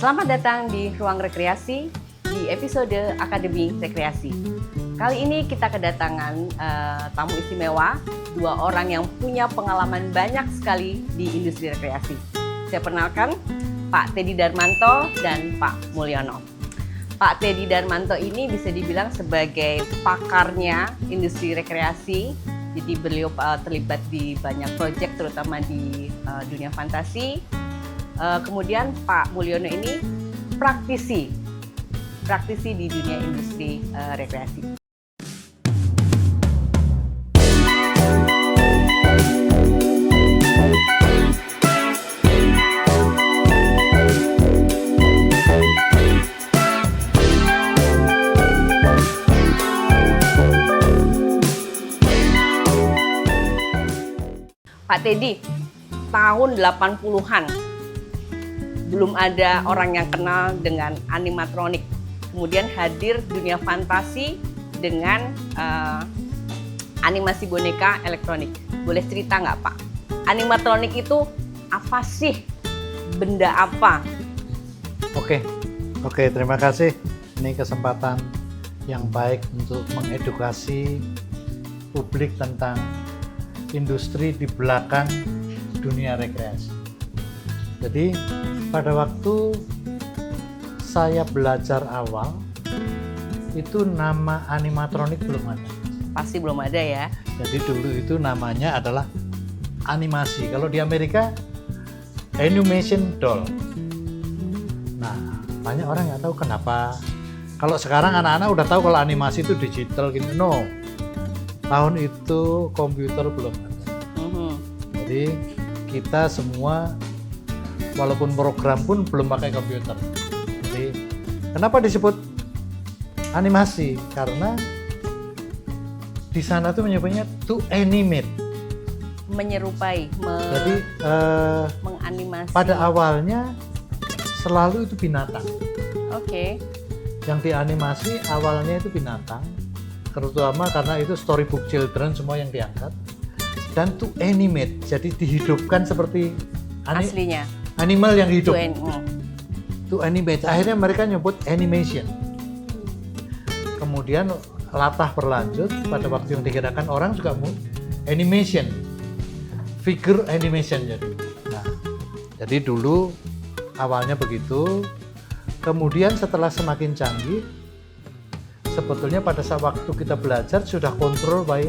Selamat datang di Ruang Rekreasi di episode Akademi Rekreasi. Kali ini kita kedatangan tamu istimewa, dua orang yang punya pengalaman banyak sekali di industri rekreasi. Saya perkenalkan Pak Teddy Darmanto dan Pak Mulyono. Pak Teddy Darmanto ini bisa dibilang sebagai pakarnya industri rekreasi. Jadi beliau terlibat di banyak proyek terutama di dunia fantasi. Kemudian Pak Mulyono ini praktisi di dunia industri rekreasi. Pak Teddy, tahun 80-an belum ada orang yang kenal dengan animatronik. Kemudian hadir dunia fantasi dengan animasi boneka elektronik. Boleh cerita nggak Pak? Animatronik itu apa sih? Benda apa? Oke, terima kasih. Ini kesempatan yang baik untuk mengedukasi publik tentang industri di belakang dunia rekreasi. Jadi pada waktu saya belajar awal, itu nama animatronik belum ada. Pasti belum ada ya. Jadi dulu itu namanya adalah animasi. Kalau di Amerika, animation doll. Nah, banyak orang nggak tahu kenapa. Kalau sekarang anak-anak udah tahu kalau animasi itu digital gitu. No, tahun itu komputer belum ada. Jadi kita semua walaupun program pun belum pakai komputer. Jadi kenapa disebut animasi? Karena di sana tuh menyebutnya to animate. Menyerupai, jadi menganimasi. Pada awalnya selalu itu binatang. Oke. Yang dianimasi awalnya itu binatang, terutama karena itu storybook children semua yang diangkat. Dan to animate, jadi dihidupkan seperti aslinya. Animal yang hidup. To animate. Akhirnya mereka nyebut animation. Kemudian latah berlanjut pada waktu yang dikirakan orang juga mau animation, figure animation jadi. Nah, jadi dulu awalnya begitu. Kemudian setelah semakin canggih, sebetulnya pada saat waktu kita belajar sudah kontrol by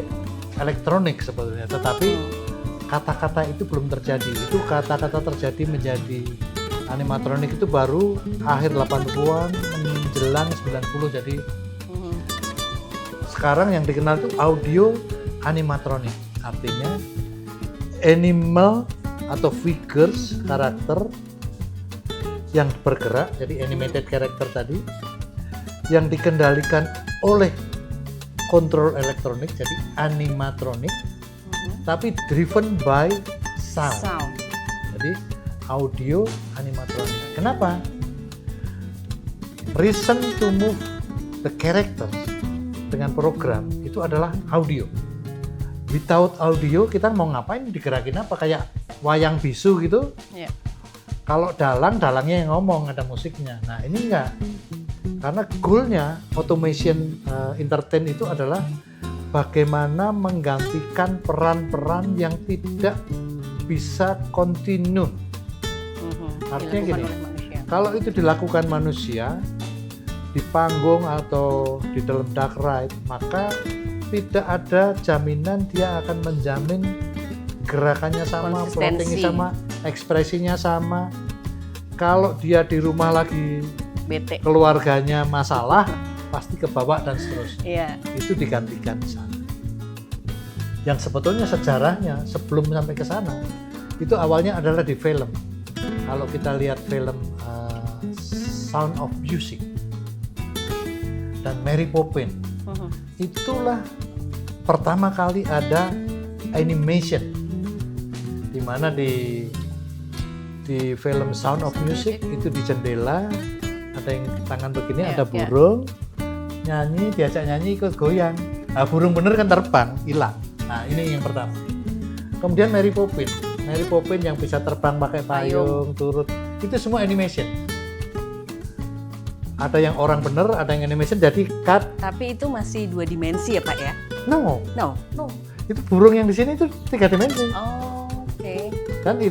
elektronik sebetulnya, tetapi kata-kata itu belum terjadi. Itu kata-kata terjadi menjadi animatronik itu baru akhir 80-an menjelang 90. Jadi sekarang yang dikenal itu audio animatronik. Artinya animal atau figures, karakter yang bergerak, jadi animated character tadi yang dikendalikan oleh kontrol elektronik, jadi animatronik, tapi driven by sound. Jadi audio animatronik. Kenapa? Reason to move the characters dengan program itu adalah audio. Without audio kita mau ngapain, digerakin apa, kayak wayang bisu gitu. Yeah. Kalau dalangnya yang ngomong, ada musiknya. Nah ini enggak. Karena goalnya automation entertain itu adalah bagaimana menggantikan peran-peran yang tidak bisa continue. Artinya gini, kalau itu dilakukan manusia di panggung atau di dalam dark ride, maka tidak ada jaminan dia akan menjamin gerakannya sama, floatingnya sama, ekspresinya sama. Kalau dia di rumah lagi bete, keluarganya masalah, pasti kebawa dan seterusnya. Yeah. Itu digantikan di sana. Yang sebetulnya sejarahnya sebelum sampai ke sana, itu awalnya adalah di film. Kalau kita lihat film Sound of Music dan Mary Poppins, itulah pertama kali ada animation, di mana di film Sound of Music itu di jendela ada yang tangan begini, ada burung nyanyi, diajak nyanyi ikut goyang. Nah, burung bener kan terbang, hilang. Nah, ini yang pertama. Kemudian Mary Poppins yang bisa terbang pakai payung, turut, itu semua animation. ada yang orang bener, ada yang animation jadi cut. Tapi itu masih 2 dimensi ya Pak ya? No, No. itu burung yang di sini itu 3 dimensi. Oh, oke. Dan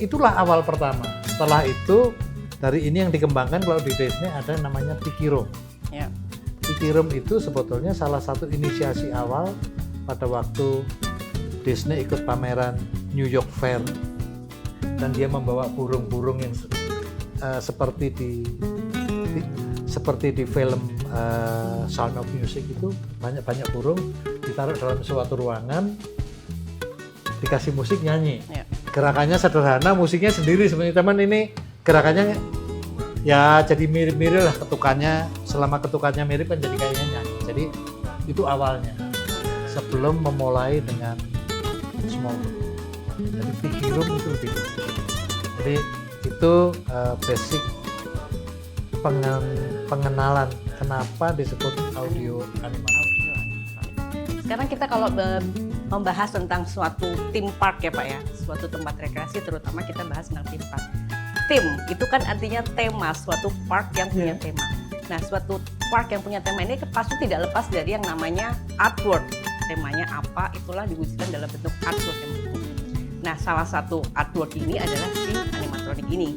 itulah awal pertama. Setelah itu dari ini yang dikembangkan kalau di Disney ada namanya Tiki Room. Ya. Tiki Room itu sebetulnya salah satu inisiasi awal pada waktu Disney ikut pameran New York Fair dan dia membawa burung-burung yang seperti di film Sound of Music itu banyak burung ditaruh dalam suatu ruangan dikasih musik nyanyi. Ya. Gerakannya sederhana, musiknya sendiri sebenarnya teman. Ini gerakannya ya jadi mirip-mirip lah ketukannya. Selama ketukannya mirip kan jadi kayaknya nyanyi. Jadi itu awalnya sebelum memulai dengan small room. Jadi Tiki Room itu begitu. Jadi itu basic pengenalan kenapa disebut audio animatronic. Sekarang kita kalau membahas tentang suatu theme park ya Pak ya, suatu tempat rekreasi, terutama kita bahas tentang theme park. Theme itu kan artinya tema, suatu park yang punya tema. Nah, suatu park yang punya tema ini pasti tidak lepas dari yang namanya artwork. Temanya apa, itulah diwujudkan dalam bentuk artwork yang bentuk. Nah, salah satu artwork ini adalah si animatronic ini,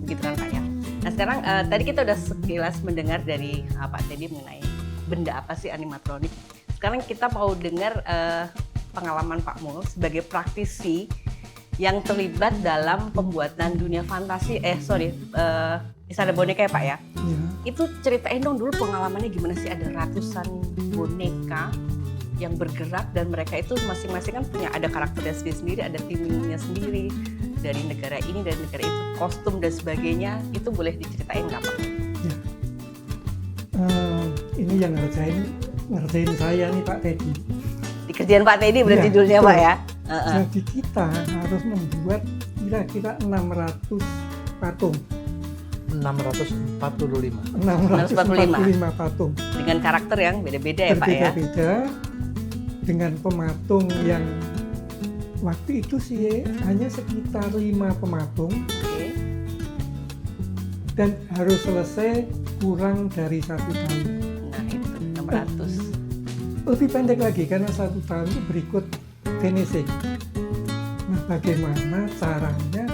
begitu kan Pak ya. Nah, sekarang tadi kita udah sekilas mendengar dari Pak Teddy mengenai benda apa sih animatronic. Sekarang kita mau dengar pengalaman Pak Mul sebagai praktisi yang terlibat dalam pembuatan dunia fantasi, Istana Boneka ya Pak ya. Itu ceritain dong dulu pengalamannya gimana sih, ada ratusan boneka yang bergerak dan mereka itu masing-masing kan punya ada karakternya sendiri, ada timnya sendiri dari negara ini dari negara itu, kostum dan sebagainya, itu boleh diceritain nggak Pak? Ya. Ini yang ngerjain saya nih Pak Teddy. Di kerjaan Pak Teddy berarti Ya, judulnya betul. Pak ya? Jadi kita harus membuat kira-kira 600 patung. 645. 645 patung. Dengan karakter yang beda-beda ya Pak ya? Berbeda-beda, dengan pematung yang waktu itu sih hanya sekitar 5 pematung. Oke. Dan harus selesai kurang dari 1 tahun. Nah itu 600. Lebih pendek lagi karena 1 tahun itu berikut finishing. Nah, bagaimana caranya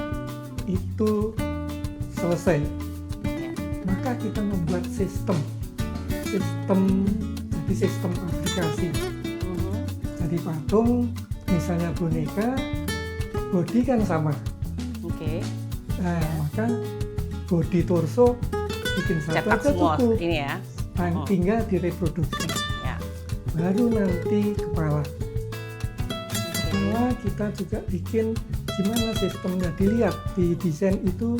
itu selesai? Ya. Maka kita membuat sistem aplikasi. Jadi patung, misalnya boneka, body kan sama. Oke. Nah, maka body torso bikin satu Cetak aja semua cukup. ini ya. Dan tinggal direproduksi. Ya. Baru nanti kepala kita juga bikin gimana sistemnya, dilihat di desain itu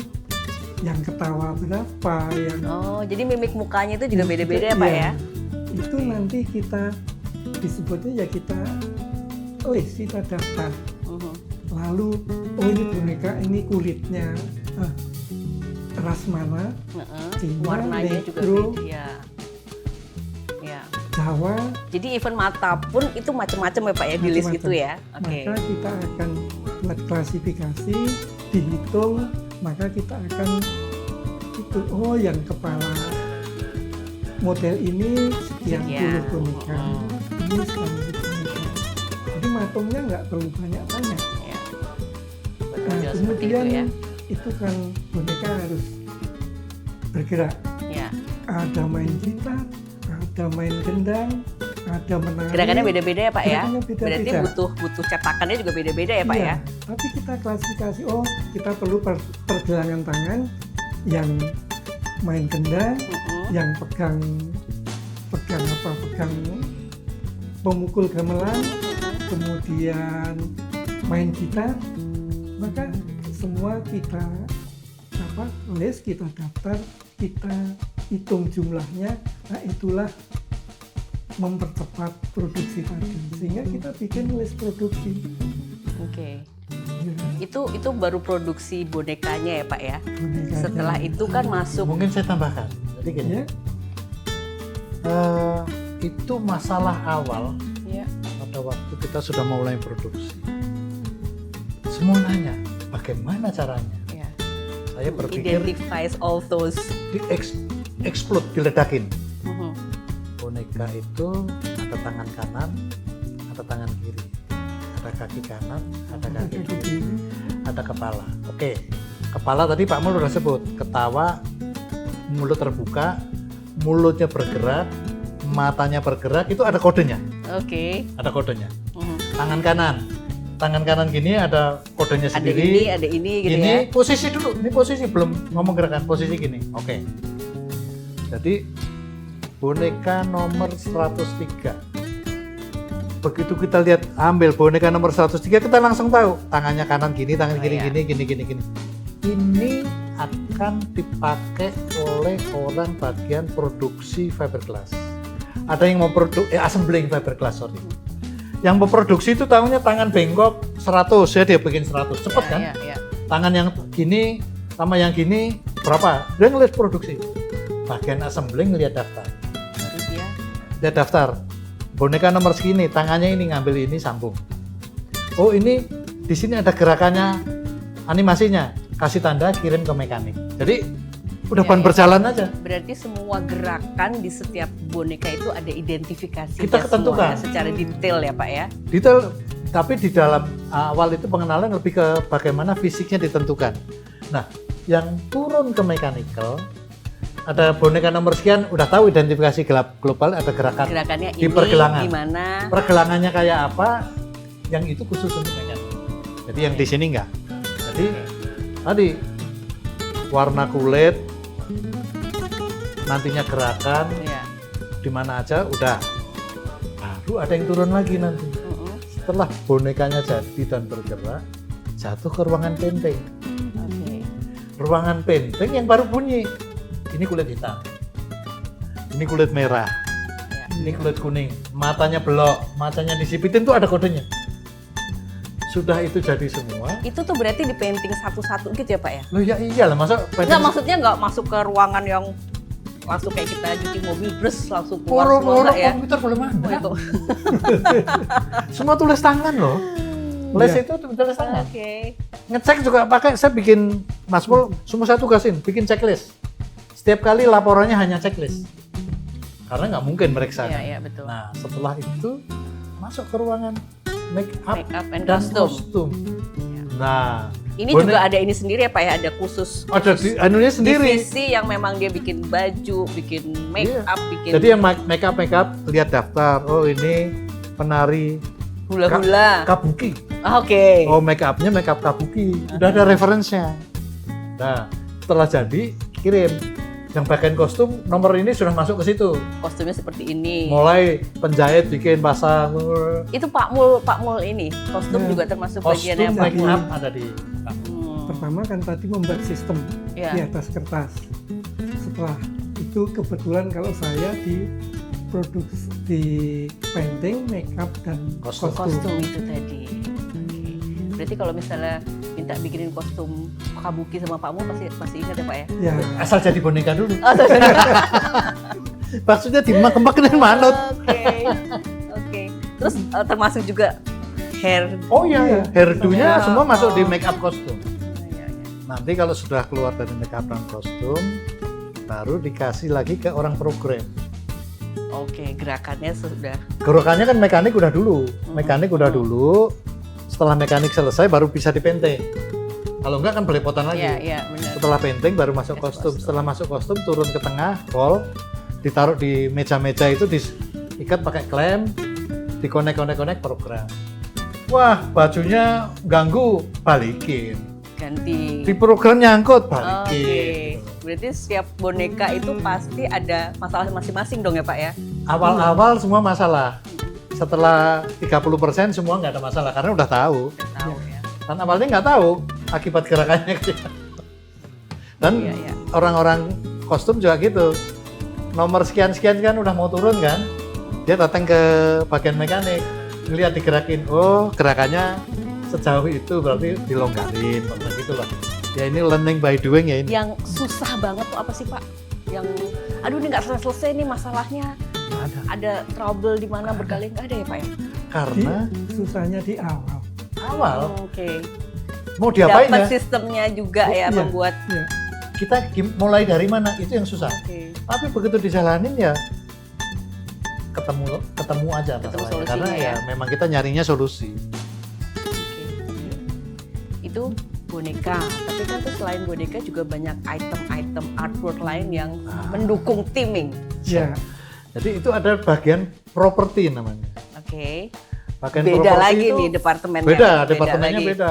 yang ketawa berapa, yang Oh, jadi mimik mukanya itu juga beda-beda ya Pak ya? itu nanti kita disebutnya ya kita list, kita daftar. Lalu ini boneka ini kulitnya ras mana, Cina, Warnanya juga negro, beda ya. Ya. Jawa. Jadi event mata pun itu macam-macam ya Pak ya di list Macam-macam. itu ya? Oke. Maka kita akan buat klasifikasi, dihitung, maka kita akan itu, oh yang kepala model ini sekian Sekian. puluh boneka, ini sekian puluh boneka. Jadi matungnya nggak perlu banyak-banyak. Ya. Nah, Betul seperti itu kemudian ya. itu kan boneka harus bergerak. Ya. Ada main gitar, ada main gendang, ada menari. Gerakannya beda-beda ya Pak ya? Gerakannya beda-beda. Berarti butuh cetakannya juga beda-beda ya Pak Iya, ya? tapi kita klasifikasi, oh kita perlu pergelangan tangan yang main gendang, yang pegang pemukul gamelan, kemudian main gitar, maka semua kita list, kita daftar, kita hitung jumlahnya, nah itulah mempercepat produksi tadi, sehingga kita bikin list produksi. Oke. Ya, Itu baru produksi bonekanya ya Pak ya? bonekanya. Setelah itu kan masuk. Mungkin saya tambahkan. Jadi gini, Ya, itu masalah awal Ya. pada waktu kita sudah mulai produksi. Semua nanya, bagaimana caranya? Ya. Saya berpikir Identifies all those. explode, diledakin. Mhm. Boneka itu ada tangan kanan, ada tangan kiri, ada kaki kanan, ada kaki kiri, ada kepala. Oke, kepala tadi Pak Mul udah sebut, ketawa, mulut terbuka, mulutnya bergerak, matanya bergerak, itu ada kodenya. Oke. Ada kodenya. Mhm. Tangan kanan gini ada kodenya Ada sendiri. ada ini gitu Ini ya. posisi dulu, ini posisi belum ngomong gerakan, posisi gini. Oke. Jadi boneka nomor 103. Begitu kita lihat ambil boneka nomor 103, kita langsung tahu tangannya kanan gini, tangan Oh, kiri iya. gini. Ini akan dipakai oleh orang bagian produksi fiberglass. Ada yang mau assembling fiberglass, sorry. Yang memproduksi itu tahunya tangan bengkok 100, ya dia bikin 100, cepet kan? Iya. Tangan yang gini sama yang gini berapa? Dia ngeliat produksi. Bagian assembling ngeliat daftar. Itu dia. Dia daftar. Boneka nomor segini, tangannya ini ngambil ini sambung. Oh ini di sini ada gerakannya, animasinya. Kasih tanda, kirim ke mekanik. Jadi udah Iya, iya. berjalan aja. Berarti semua gerakan di setiap boneka itu ada identifikasinya Kita ketentukan. semuanya secara detail ya Pak ya. Detail, tapi di dalam awal itu pengenalan lebih ke bagaimana fisiknya ditentukan. Nah, yang turun ke mechanical, ada boneka nomor sekian, udah tahu identifikasi global, ada gerakan Gerakannya di ini pergelangan. gimana? Pergelangannya kayak apa, yang itu khusus untuk mekanik. Jadi yang di sini enggak. Jadi tadi warna kulit, nantinya gerakan, Iya. di mana aja udah. Baru ada yang turun lagi nanti. Mm-mm. Setelah bonekanya jadi dan bergerak, jatuh ke ruangan painting. Oke. Ruangan painting yang baru bunyi. Ini kulit hitam. Ini kulit merah. Ya. Ini kulit kuning. Matanya belok, matanya disipitin tuh ada kodenya. Sudah itu jadi semua. Itu tuh berarti di painting satu-satu gitu ya Pak ya? Loh ya iyalah, masa Enggak, maksudnya nggak masuk ke ruangan yang langsung kayak kita cuci mobil terus langsung keluar semua Poro-poro nggak ya? komputer belum Oh, ada. itu. Semua tulis tangan loh. Les Iya. itu tulis tangan. Oke. Ngecek juga pakai, saya bikin, Mas Mul, semua saya tugasin, bikin checklist. Setiap kali laporannya hanya checklist. Karena nggak mungkin meriksa. Iya, kan? iya betul. Nah, setelah itu masuk ke ruangan make up, Make up and dan costume. kostum. Ya. Nah, Ini juga ada ini sendiri ya Pak ya, ada khusus ada di anunya sendiri. divisi yang memang dia bikin baju, bikin make Iya. up, bikin Jadi yang make up lihat daftar. Oh ini penari hula-hula. kabuki. Oke. Oh make upnya make up kabuki. Udah ada referensinya. Nah setelah jadi kirim. Yang bagian kostum nomor ini sudah masuk ke situ. Kostumnya seperti ini. Mulai penjahit bikin pasang. Itu Pak Mul ini kostum Ya. juga termasuk Kostum bagiannya Pak make Mul. up ada di. Pertama kan tadi membuat sistem Ya. di atas kertas. Setelah itu kebetulan kalau saya di produksi di painting, makeup dan Kostum. Kostum itu tadi. Oke. Berarti kalau misalnya minta bikinin kostum kabuki sama Pak Mul pasti ingat ya Pak ya? Ya, Asal jadi boneka dulu. Oh, Maksudnya dimak-makin manut. Oke. Oke. Terus termasuk juga hair. Oh iya, hairdo-nya Ya. semua masuk di make up kostum. Iya, iya. Nanti kalau sudah keluar dari make up dan kostum, baru dikasih lagi ke orang program. Oke, gerakannya sudah. Gerakannya kan mekanik udah dulu. Mekanik udah dulu. Setelah mekanik selesai baru bisa dipainting. Kalau enggak kan belepotan lagi. Iya, iya, benar. Setelah painting baru masuk Masuk kostum. kostum. Setelah masuk kostum turun ke tengah, roll, ditaruh di meja-meja itu diikat pakai klem, dikonek-konek-konek program. Wah, bajunya ganggu, balikin. Ganti. Di program nyangkut, Oke. balikin. Berarti setiap boneka itu pasti ada masalah masing-masing dong ya Pak ya? Awal-awal semua masalah. Setelah 30% semua nggak ada masalah karena udah tahu. Udah tahu ya. Dan awalnya nggak tahu akibat gerakannya. Dan Iya, iya. orang-orang kostum juga gitu. Nomor sekian-sekian kan udah mau turun kan. Dia datang ke bagian mekanik. Lihat digerakin. Oh gerakannya sejauh itu berarti dilonggarin. Gitu lah. Ya ini learning by doing ya ini. Yang susah banget tuh apa sih Pak? Yang aduh ini nggak selesai nih masalahnya. Nggak ada. Ada trouble di mana berkali nggak ada ya Pak ya? Karena susahnya di awal. awal Oke. mau diapain Dapat ya? sistemnya juga ya Iya. membuat Ya, kita mulai dari mana itu yang susah. Oke. Tapi begitu dijalanin ya ketemu aja masalahnya. solusinya Karena ya ya. memang kita nyarinya solusi. Oke. Itu boneka, tapi kan tuh selain boneka juga banyak item-item artwork lain yang mendukung theming. Ya, Jadi itu ada bagian properti namanya. Oke. Bagian Beda properti lagi itu nih departemennya. beda, departemennya lagi. beda.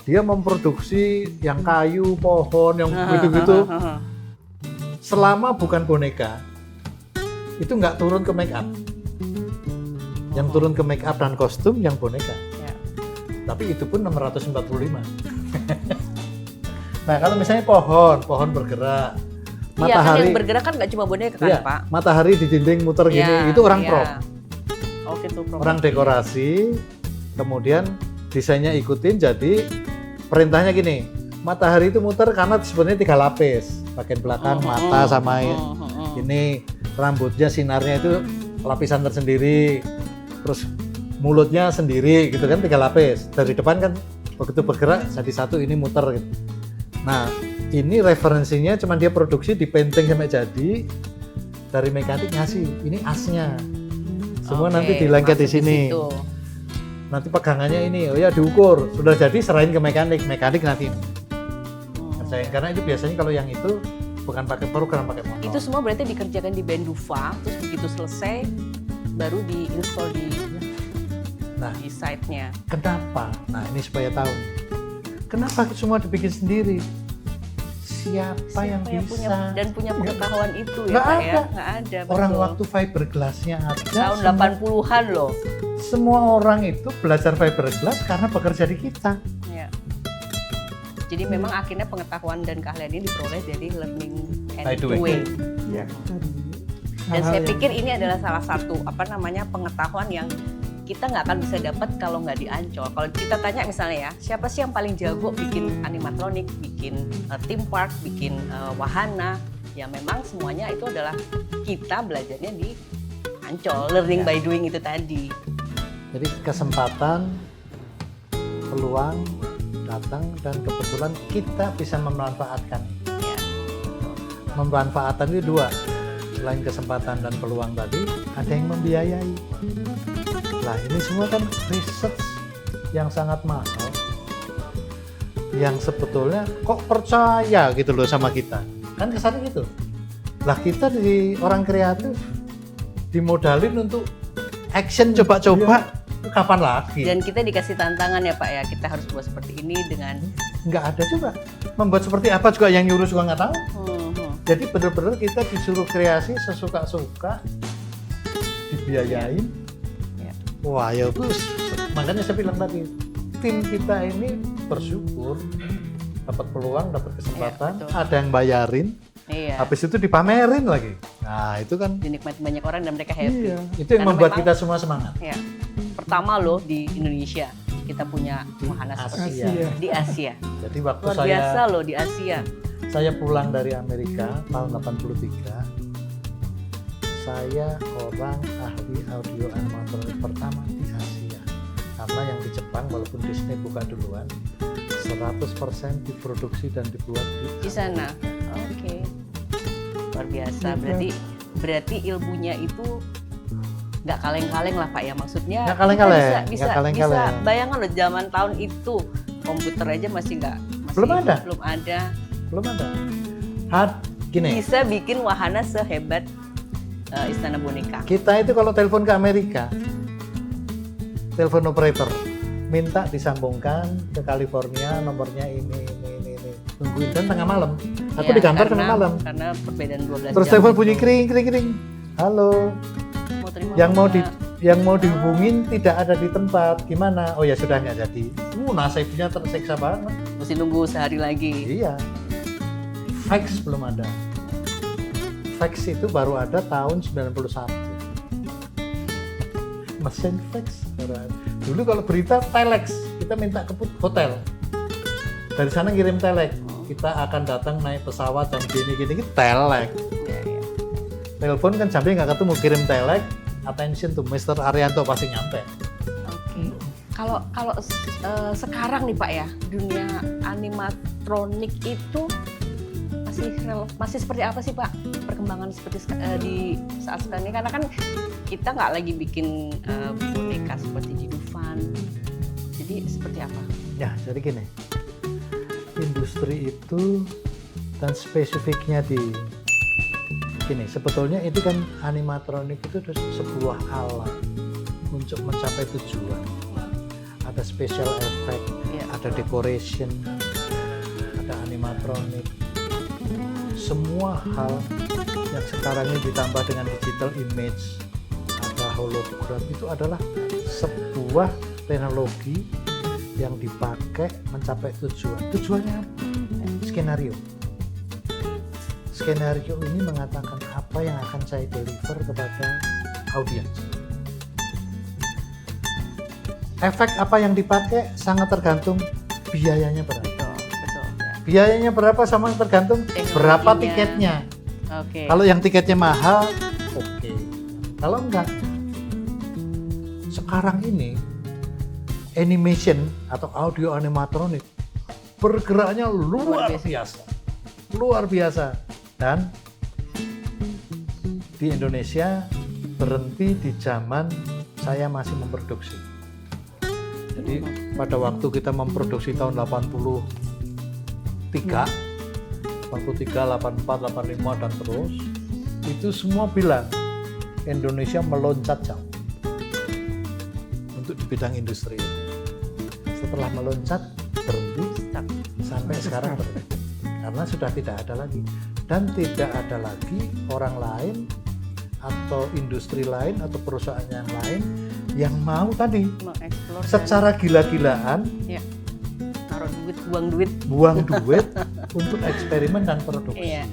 Dia memproduksi yang kayu, pohon, yang gitu-gitu. Selama bukan boneka, itu nggak turun ke make up. Yang turun ke make up dan kostum yang boneka. Ya. Tapi itu pun 645. Nah kalau misalnya pohon bergerak, Iya kan matahari, yang bergerak kan nggak cuma boneka kan iya, Pak? matahari di dinding muter gini, Iya, itu orang iya. prop, Oke tuh prop. orang dekorasi, kemudian desainnya ikutin, jadi perintahnya gini, matahari itu muter karena sebenarnya 3 lapis, bagian belakang mata sama ini rambutnya sinarnya itu lapisan tersendiri, terus mulutnya sendiri gitu kan 3 lapis, dari depan kan begitu bergerak jadi satu ini muter gitu. Nah ini referensinya cuman dia produksi di painting sampai jadi, dari mekanik ngasih ini asnya semua. Oke, nanti dilengket di masuk sini, situ. nanti pegangannya ini, oh ya diukur, sudah jadi serahin ke mekanik nanti kerjain, karena itu biasanya kalau yang itu bukan pakai program, pakai motor. Itu semua berarti dikerjakan di Benduva, terus begitu selesai baru diinstal Nah. di site-nya. Kenapa? Nah ini supaya tahu. Kenapa semua dibikin sendiri? Siapa yang bisa? punya pengetahuan itu ya Nggak Pak ada. ya? Nggak ada. Orang betul. waktu fiberglassnya ada. Tahun semua- 80-an loh. Semua orang itu belajar fiberglass karena bekerja di kita. Ya. Jadi memang akhirnya pengetahuan dan keahlian ini diperoleh dari learning and By doing. doing. ya. Dan Hal-hal saya yang- pikir ini adalah salah satu pengetahuan yang kita nggak akan bisa dapat kalau nggak di Ancol. Kalau kita tanya misalnya ya, siapa sih yang paling jago bikin animatronik, bikin theme park, bikin wahana? Ya memang semuanya itu adalah kita belajarnya di Ancol, learning by doing itu tadi. Jadi kesempatan, peluang datang dan kebetulan kita bisa memanfaatkan. Ya. Memanfaatkan itu dua. Selain kesempatan dan peluang tadi, ada yang membiayai. Nah ini semua kan research yang sangat mahal, yang sebetulnya kok percaya gitu loh sama kita, kan kesannya gitu. Lah kita di orang kreatif dimodalin untuk action coba-coba, itu kapan lagi? Dan kita dikasih tantangan ya Pak ya, kita harus buat seperti ini dengan Nggak ada juga, membuat seperti apa juga yang nyuruh juga nggak tahu. Jadi benar-benar kita disuruh kreasi sesuka-suka, dibiayain. Ya. Wah ya bus, makanya saya bilang tadi, tim kita ini bersyukur dapat peluang, dapat kesempatan, Iya, betul. ada yang bayarin, Iya. habis itu dipamerin lagi. Nah itu kan, Dinikmati banyak orang dan mereka happy. Iya. itu yang Karena membuat memang- kita semua semangat. Ya. Pertama loh di Indonesia kita punya wahana seperti Asia. ini di Asia. Jadi waktu Luar biasa loh di Asia. saya pulang dari Amerika tahun 83, saya orang ahli audio animatronik pertama di Asia. Karena yang di Jepang walaupun Disney buka duluan, 100% diproduksi dan dibuat Di sana. Oke. Luar biasa. Berarti ilmunya itu nggak kaleng-kaleng lah Pak ya, maksudnya. Nggak kaleng-kaleng, kita nggak bisa kaleng-kaleng. bayangkan loh zaman tahun itu komputer aja masih Belum ada. Belum ada. Gini, Bisa bikin wahana sehebat Istana Boneka. kita itu kalau telepon ke Amerika, telepon operator, minta disambungkan ke California, nomornya ini. Tungguin kan tengah malam. Aku Ya, di kantor karena- tengah malam. Karena perbedaan 12 Terus jam. telepon bunyi kering. Halo, Mau terima yang mau dihubungin tidak ada di tempat. Gimana? Oh ya sudah nggak jadi. Nasibnya tersiksa banget. mesti nunggu sehari lagi. Iya. Fax belum ada. Fax itu baru ada tahun 91. Mesin fax baru ada. Dulu kalau berita telex, kita minta ke hotel. Dari sana ngirim telex. Kita akan datang naik pesawat jam gini, telex. Ya, ya. Telepon kan jamnya nggak ketemu, kirim telex. Attention to Mr. Arianto pasti nyampe. Oke. Kalau sekarang nih Pak ya, dunia animatronik itu masih masih seperti apa sih Pak perkembangan seperti di saat sekarang ini? Karena kan kita nggak lagi bikin boneka seperti di Dufan. Jadi seperti apa? Ya, jadi gini, industri itu dan spesifiknya di gini, sebetulnya itu kan animatronik itu sebuah alat untuk mencapai tujuan. Ada special effect, ada decoration, ada animatronik. Semua hal yang sekarang ini ditambah dengan digital image, ada hologram, itu adalah sebuah teknologi yang dipakai mencapai tujuan. Tujuannya apa? Skenario. Skenario ini mengatakan apa yang akan saya deliver kepada audiens. Efek apa yang dipakai sangat tergantung biayanya berapa. Betul. Ya. Biayanya berapa sama tergantung berapa tiketnya. Oke. Kalau yang tiketnya mahal, oke. Kalau enggak, sekarang ini animation atau audio animatronik bergeraknya luar biasa. Dan di Indonesia berhenti di zaman saya masih memproduksi. Jadi pada waktu kita memproduksi tahun 83, 84, 85 dan terus, itu semua bilang Indonesia meloncat jauh untuk di bidang industri. Setelah meloncat berhenti sampai sekarang berhenti karena sudah tidak ada lagi, dan tidak ada lagi orang lain atau industri lain atau perusahaan yang lain yang mau tadi secara gila-gilaan taruh duit, buang duit untuk eksperimen dan produksi. Iya.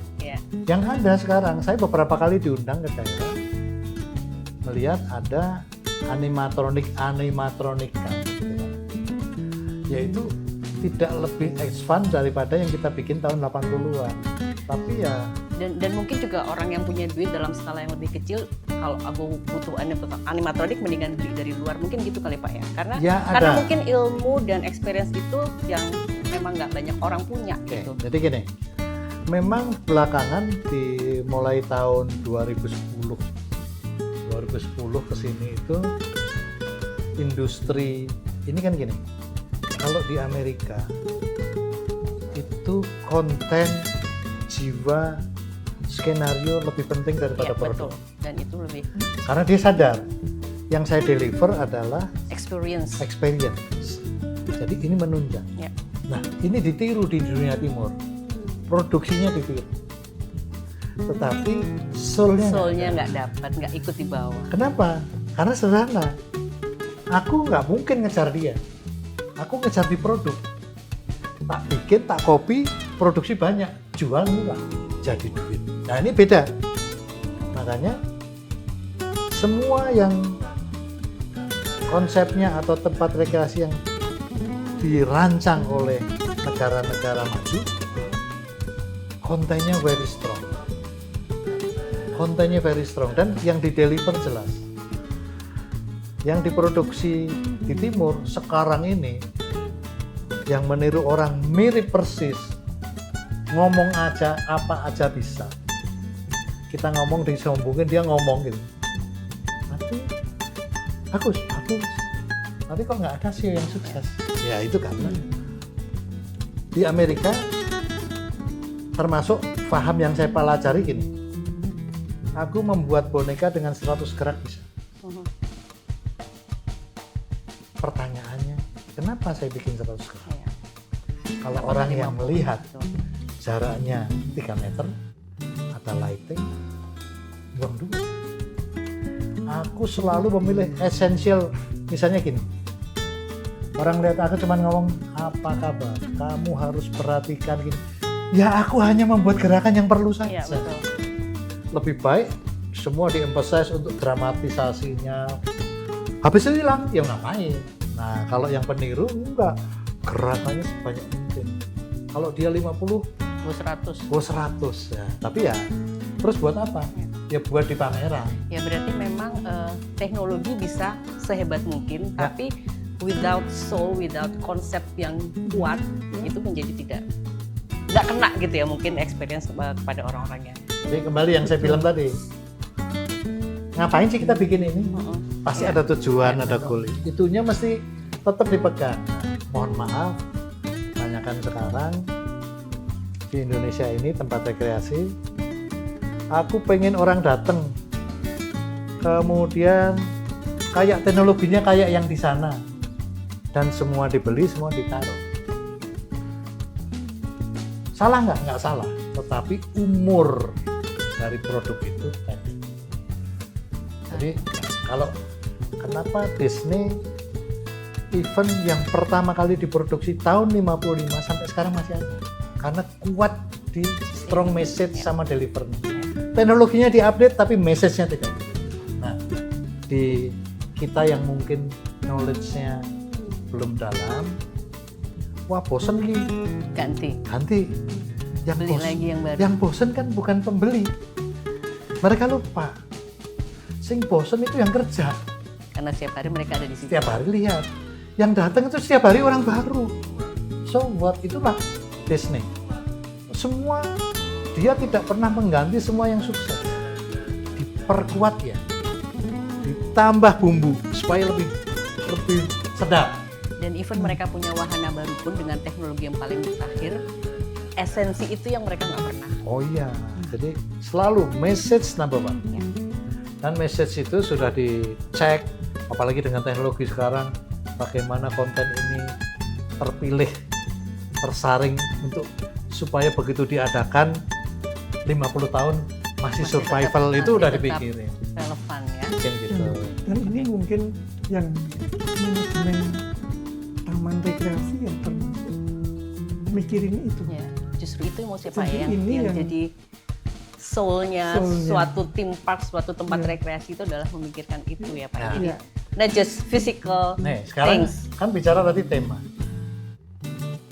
Yang ada sekarang, saya beberapa kali diundang ke daerah melihat ada animatronik kan, gitu kan. Yaitu tidak lebih advance daripada yang kita bikin tahun 80-an. Tapi ya dan mungkin juga orang yang punya duit dalam skala yang lebih kecil, kalau aku butuh animatronik mendingan beli dari luar, mungkin gitu kali Pak ya. Karena mungkin ilmu dan experience itu yang memang nggak banyak orang punya gitu. Jadi gini, memang belakangan mulai tahun 2010 ke sini itu industri ini kan gini. Kalau di Amerika itu konten, jiwa, skenario lebih penting daripada produk. Betul. Dan itu lebih karena dia sadar yang saya deliver adalah experience. Jadi ini menunjang. Nah, ini ditiru di dunia timur. Produksinya ditiru. Tetapi soulnya nggak dapat, nggak ikut di bawah. Kenapa? Karena sederhana. Aku nggak mungkin ngejar dia. Aku ngejar di produk. Tak bikin, tak copy, produksi banyak, jual murah, jadi duit. Nah ini beda. Makanya semua yang konsepnya atau tempat rekreasi yang dirancang oleh negara-negara maju, kontennya very strong, dan yang dideliver jelas. Yang diproduksi di timur sekarang ini yang meniru orang mirip persis, ngomong aja apa aja bisa. Kita ngomong disombongin, dia ngomong gitu. Tapi bagus. Tapi kok nggak ada sih yang sukses? Ya itu karena di Amerika, termasuk paham yang saya pelajari gini. Aku membuat boneka dengan 100 gerak bisa. Pertanyaannya, kenapa saya bikin 100 gerak? Kalau orang yang melihat jaraknya 3 meter, ada lighting, buang duit. Aku selalu memilih esensial, misalnya gini. Orang lihat aku cuma ngomong, apa kabar? Kamu harus perhatikan gini. Ya aku hanya membuat gerakan yang perlu saja. Iya, betul. Lebih baik semua di-emphasize untuk dramatisasinya. Habis itu hilang, ya ngapain? Nah kalau yang peniru enggak, gerakannya sebanyak mungkin. Kalau dia 50, gue 100. Ya. Tapi ya terus buat apa? Ya buat di pameran. Ya berarti memang teknologi bisa sehebat mungkin, tapi without soul, without konsep yang kuat, itu menjadi tidak nggak kena gitu ya mungkin experience kepada orang-orangnya. Jadi kembali yang saya bilang tadi, ngapain sih kita bikin ini? Pasti ada tujuan, ada goal. Itunya mesti tetap dipegang. Mohon maaf, tanyakan sekarang di Indonesia ini tempat rekreasi, aku pengen orang datang, kemudian kayak teknologinya kayak yang di sana, dan semua dibeli, semua ditaruh. Salah nggak? Nggak salah. Tetapi umur dari produk itu pendek. Jadi kalau kenapa Disney event yang pertama kali diproduksi tahun 55 sampai sekarang masih ada? Karena kuat di strong message sama delivery. Teknologinya diupdate tapi message-nya tidak. Nah, di kita yang mungkin knowledge-nya belum dalam, wah bosen nih, ganti. Yang beli lagi yang baru. Yang bosen kan bukan pembeli, mereka lupa. Sing bosen itu yang kerja. Karena setiap hari mereka ada di situ. Setiap hari lihat, yang datang itu setiap hari orang baru. So what, itulah Disney. Semua dia tidak pernah mengganti semua yang sukses. Diperkuat ya, ditambah bumbu supaya lebih sedap. Dan even mereka punya wahana baru pun dengan teknologi yang paling mutakhir, esensi itu yang mereka nggak pernah. Oh iya, jadi selalu message number one. Ya. Dan message itu sudah dicek, apalagi dengan teknologi sekarang, bagaimana konten ini terpilih, tersaring untuk supaya begitu diadakan 50 tahun masih survival, tetap, itu udah tetap dipikirin. Relevan ya. Mungkin gitu. Dan ini mungkin yang manajemen taman rekreasi yang termasuk mikirin itu. Ya, justru itu mau siapa Jadi ya ini yang yang jadi soulnya suatu theme park, suatu tempat Ya. rekreasi itu adalah memikirkan itu ya Pak. Ya. Jadi Ya. not just physical Nih, sekarang things. kan bicara tadi tema.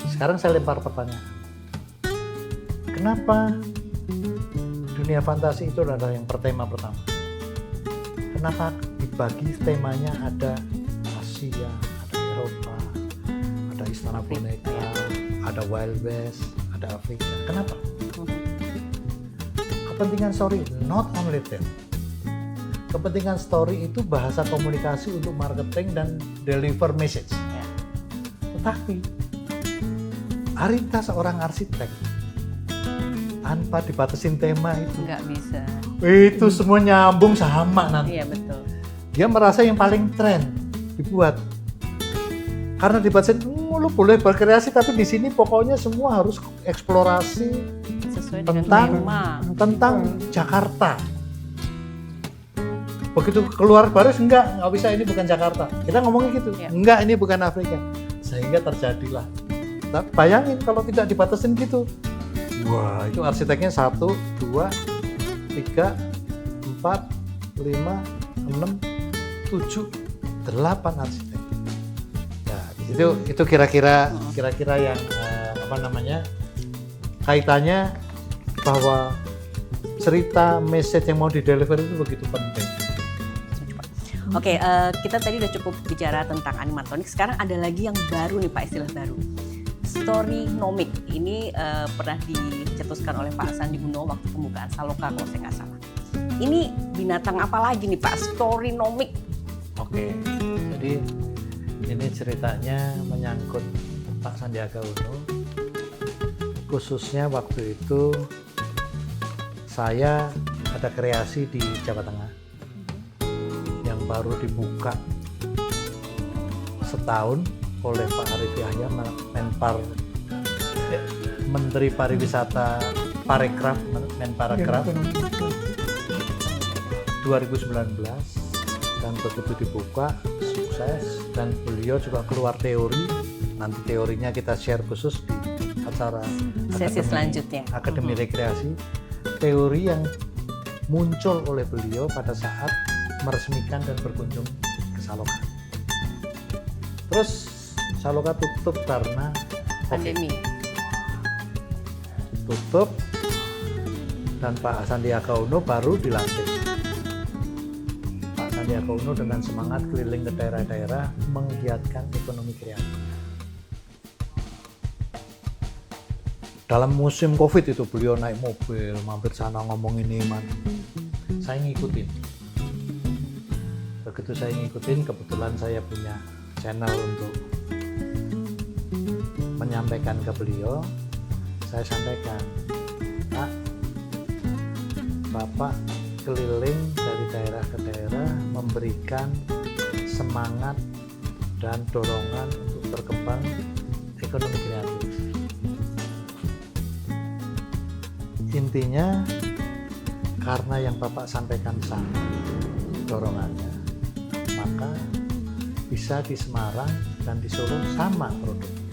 Sekarang saya lempar pertanyaan. Kenapa dunia fantasi itu adalah yang pertema pertama? Kenapa dibagi temanya ada Asia, ada Eropa, ada Istana Boneka, ada Wild West, ada Afrika? Kenapa? Kepentingan story, not only that. Kepentingan story itu bahasa komunikasi untuk marketing dan deliver message. Ya. Tetapi Arinta seorang arsitek tanpa dibatasin tema Nggak bisa. itu semua nyambung sama nanti. Iya betul. Dia merasa yang paling tren dibuat karena dibatasin, lu boleh berkreasi tapi di sini pokoknya semua harus eksplorasi Sesuai dengan tentang Jakarta. Begitu keluar baris nggak bisa, ini bukan Jakarta. Kita ngomongnya gitu, Ya. enggak ini bukan Afrika. Sehingga terjadilah. Nah, bayangin kalau tidak dibatasin gitu. Wah, itu arsiteknya 1, 2, 3, 4, 5, 6, 7, 8 arsitek. Nah, itu kira-kira yang kaitannya bahwa cerita message yang mau di-deliver itu begitu penting. Oke, kita tadi udah cukup bicara tentang animatronik. Sekarang ada lagi yang baru nih Pak, istilah baru. Storynomic. Ini pernah dicetuskan oleh Pak Sandi Uno waktu pembukaan Saloka kalau saya nggak salah. Ini binatang apa lagi nih Pak, Storynomic? Oke, jadi ini ceritanya menyangkut Pak Sandiaga Uno. Khususnya waktu itu saya ada kreasi di Jawa Tengah yang baru dibuka setahun oleh Pak Arief Yahya, Menteri Pariwisata Parekraf, Menparekraf 2019, dan begitu dibuka sukses dan beliau juga keluar teori. Nanti teorinya kita share khusus di acara Sesi selanjutnya. Akademi Rekreasi. Teori yang muncul oleh beliau pada saat meresmikan dan berkunjung ke Saloka. Terus Saloka tutup karena Pandemi. Tutup dan Pak Sandiaga Uno baru dilantik. Pak Sandiaga Uno dengan semangat keliling ke daerah-daerah menggiatkan ekonomi kreatif. Dalam musim COVID itu beliau naik mobil, mampir sana ngomong ini, saya ngikutin. Begitu saya ngikutin, kebetulan saya punya channel untuk menyampaikan ke beliau. Saya sampaikan, Pak, Bapak keliling dari daerah ke daerah memberikan semangat dan dorongan untuk berkembang ekonomi kreatif. Intinya karena yang Bapak sampaikan sama dorongannya, maka bisa di Semarang dan di Solo sama produknya.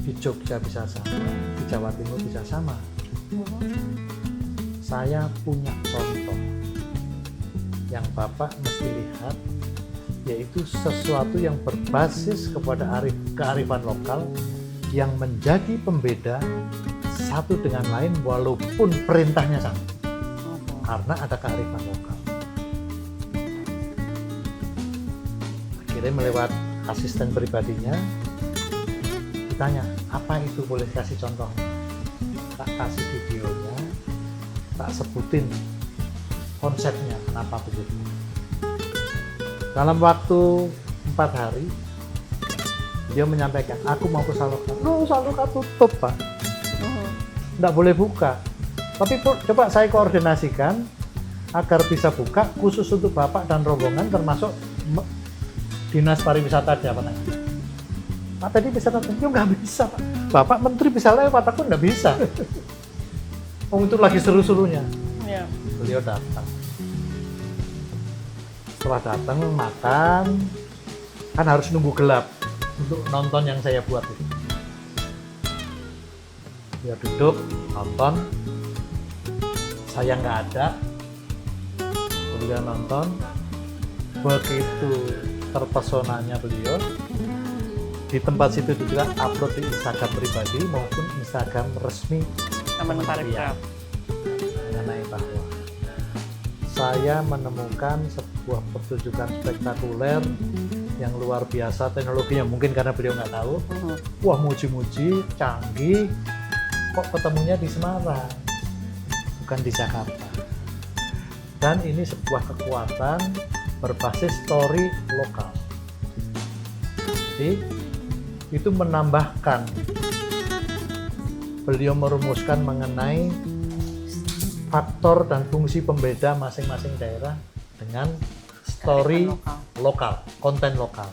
Di Jogja bisa sama, di Jawa Timur bisa sama. Saya punya contoh yang Bapak mesti lihat, yaitu sesuatu yang berbasis kepada kearifan lokal yang menjadi pembeda satu dengan lain walaupun perintahnya sama, karena ada kearifan lokal. Akhirnya melewat asisten pribadinya ditanya, apa itu, boleh kasih contohnya? Tak kasih videonya, tak sebutin konsepnya kenapa begitu. Dalam waktu 4 hari dia menyampaikan, aku mau ke Saloka. Saloka tutup, Pak, nggak boleh buka. Tapi coba saya koordinasikan agar bisa buka khusus untuk Bapak dan rombongan, termasuk Dinas Pariwisata di apa namanya. Pak tadi bisa datang, ya nggak bisa, Pak. Bapak Menteri bisa lewat, aku nggak bisa. Itu lagi seru-serunya. Ya. Beliau datang. Setelah datang makan, kan harus nunggu gelap untuk nonton yang saya buat itu. Dia duduk nonton, saya nggak ada, beliau nonton. Begitu terpesonanya beliau, di tempat situ juga upload di Instagram pribadi maupun Instagram resmi Taman Pariwisata. mengenai bahwa saya menemukan sebuah pertunjukan spektakuler yang luar biasa teknologinya, mungkin karena beliau nggak tahu. Wah, muji-muji, canggih, kok ketemunya di Semarang, bukan di Jakarta. Dan ini sebuah kekuatan berbasis story lokal. Jadi itu menambahkan, beliau merumuskan mengenai faktor dan fungsi pembeda masing-masing daerah dengan story lokal, konten lokal,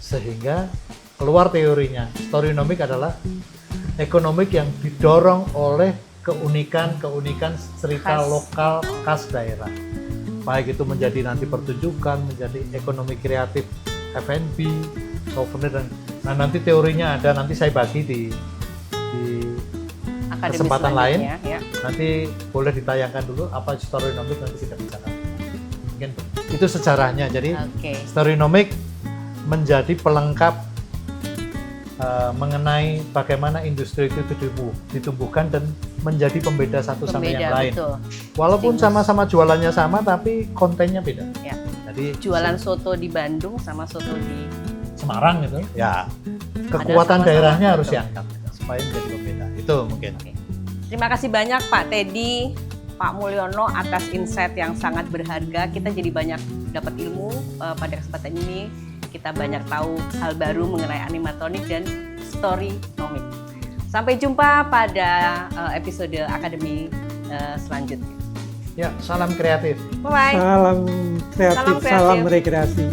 sehingga keluar teorinya. Storynomic adalah ekonomik yang didorong oleh keunikan cerita lokal khas daerah, baik itu menjadi nanti pertunjukan, menjadi ekonomi kreatif, F&B, souvenir, dan nanti teorinya ada, nanti saya bagi di kesempatan lain. Ya. Nanti boleh ditayangkan dulu apa storynomic, nanti kita bicarakan. Mungkin itu sejarahnya. Jadi storynomic menjadi pelengkap mengenai bagaimana industri itu ditumbuhkan dan menjadi pembeda satu sama yang lain. Betul. Walaupun sama-sama jualannya sama, tapi kontennya beda. Ya. Jadi jualan soto di Bandung sama soto di Semarang gitu. Ya. Kekuatan daerahnya harus diangkat supaya menjadi pembeda. Itu mungkin. Terima kasih banyak Pak Teddy, Pak Mulyono atas insight yang sangat berharga. Kita jadi banyak dapat ilmu pada kesempatan ini. Kita banyak tahu hal baru mengenai animatronik dan storynomic. Sampai jumpa pada episode Akademi selanjutnya. Ya, salam kreatif. Bye-bye. Salam kreatif, salam rekreasi.